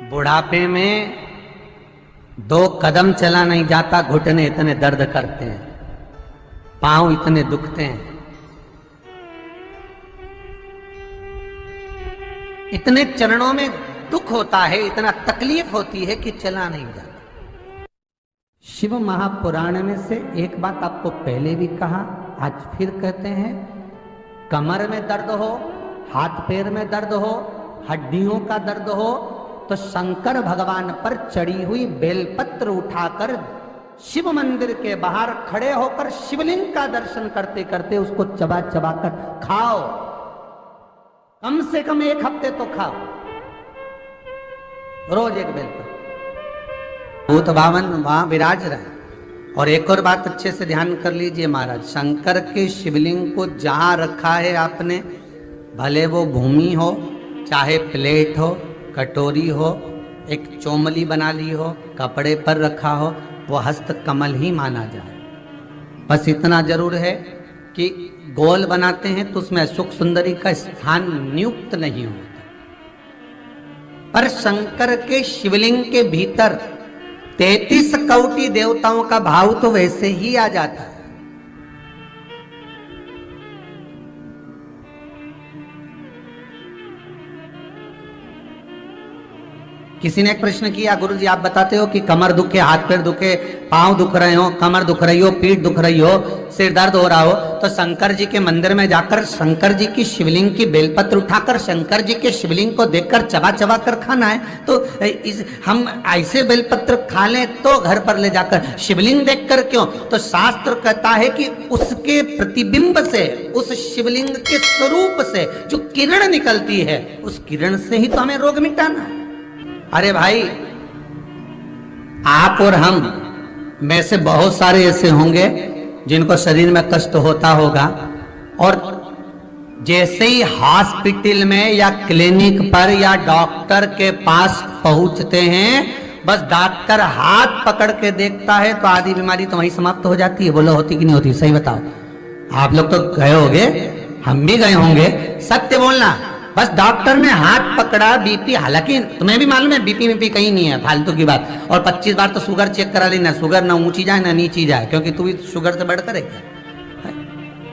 बुढ़ापे में 2 कदम चला नहीं जाता, घुटने इतने दर्द करते हैं, पांव इतने दुखते हैं, इतने चरणों में दुख होता है, इतना तकलीफ होती है कि चला नहीं जाता। शिव महापुराण में से एक बात आपको पहले भी कहा, आज फिर कहते हैं, कमर में दर्द हो, हाथ पैर में दर्द हो, हड्डियों का दर्द हो, तो शंकर भगवान पर चढ़ी हुई बेलपत्र उठाकर शिव मंदिर के बाहर खड़े होकर शिवलिंग का दर्शन करते करते उसको चबा चबा कर खाओ। कम से कम 1 हफ्ते तो खाओ, रोज एक बेलपत्र। भूत भावन वहां विराज रहे। और एक और बात अच्छे से ध्यान कर लीजिए महाराज, शंकर के शिवलिंग को जहां रखा है आपने, भले वो भूमि हो, चाहे प्लेट हो, कटोरी हो, एक चोमली बना ली हो, कपड़े पर रखा हो, वो हस्त कमल ही माना जाए। बस इतना जरूर है कि गोल बनाते हैं तो उसमें सुख सुंदरी का स्थान नियुक्त नहीं होता, पर शंकर के शिवलिंग के भीतर 33 कोटि देवताओं का भाव तो वैसे ही आ जाता है। किसी ने एक प्रश्न किया, गुरुजी आप बताते हो कि कमर दुखे, हाथ पैर दुखे, पांव दुख रहे हो, कमर दुख रही हो, पीठ दुख रही हो, सिर दर्द हो रहा हो, तो शंकर जी के मंदिर में जाकर शंकर जी की शिवलिंग की बेलपत्र उठाकर शंकर जी के शिवलिंग को देखकर चबा चबा कर खाना है। तो हम ऐसे बेलपत्र खा लें तो घर पर ले जाकर शिवलिंग देखकर क्यों? तो शास्त्र कहता है कि उसके प्रतिबिंब से, उस शिवलिंग के स्वरूप से जो किरण निकलती है, उस किरण से ही तो हमें रोग मिटाना है। अरे भाई, आप और हम में से बहुत सारे ऐसे होंगे जिनको शरीर में कष्ट होता होगा, और जैसे ही हॉस्पिटल में या क्लिनिक पर या डॉक्टर के पास पहुंचते हैं, बस डॉक्टर हाथ पकड़ के देखता है तो आधी बीमारी तो वहीं समाप्त हो जाती है। बोलो होती कि नहीं होती? सही बताओ। आप लोग तो गए होंगे, हम भी गए होंगे, सत्य बोलना। बस डॉक्टर ने हाथ पकड़ा, बीपी, हालांकि तुम्हें भी मालूम है बीपी कहीं नहीं है, फालतू की बात। और 25 बार तो शुगर चेक करा लेना, शुगर ना ऊंची जाए ना नीची जाए, क्योंकि तू भी शुगर से बढ़कर है।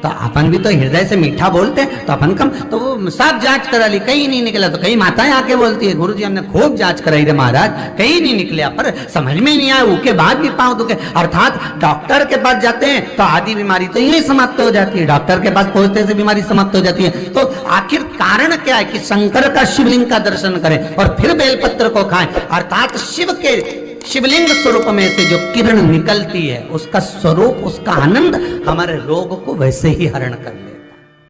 तो अपन भी तो हृदय से मीठा बोलते हैं, तो अपन कम, तो वो सब जांच करा ली, कहीं नहीं निकला। तो कई माताएं आके बोलती है, गुरुजी हमने खूब जांच कराई रे महाराज, कहीं नहीं निकला, पर समझ में नहीं आया, उसके बाद भी पांव दुखे। अर्थात डॉक्टर के पास जाते हैं तो आधी बीमारी तो यही समाप्त हो जाती है, डॉक्टर के पास पहुंचते से बीमारी समाप्त हो जाती है। तो आखिर कारण क्या है कि शंकर का शिवलिंग का दर्शन करें और फिर बेलपत्र को खाएं। अर्थात शिव के शिवलिंग स्वरूप में से जो किरण निकलती है, उसका स्वरूप, उसका आनंद हमारे रोग को वैसे ही हरण कर ले।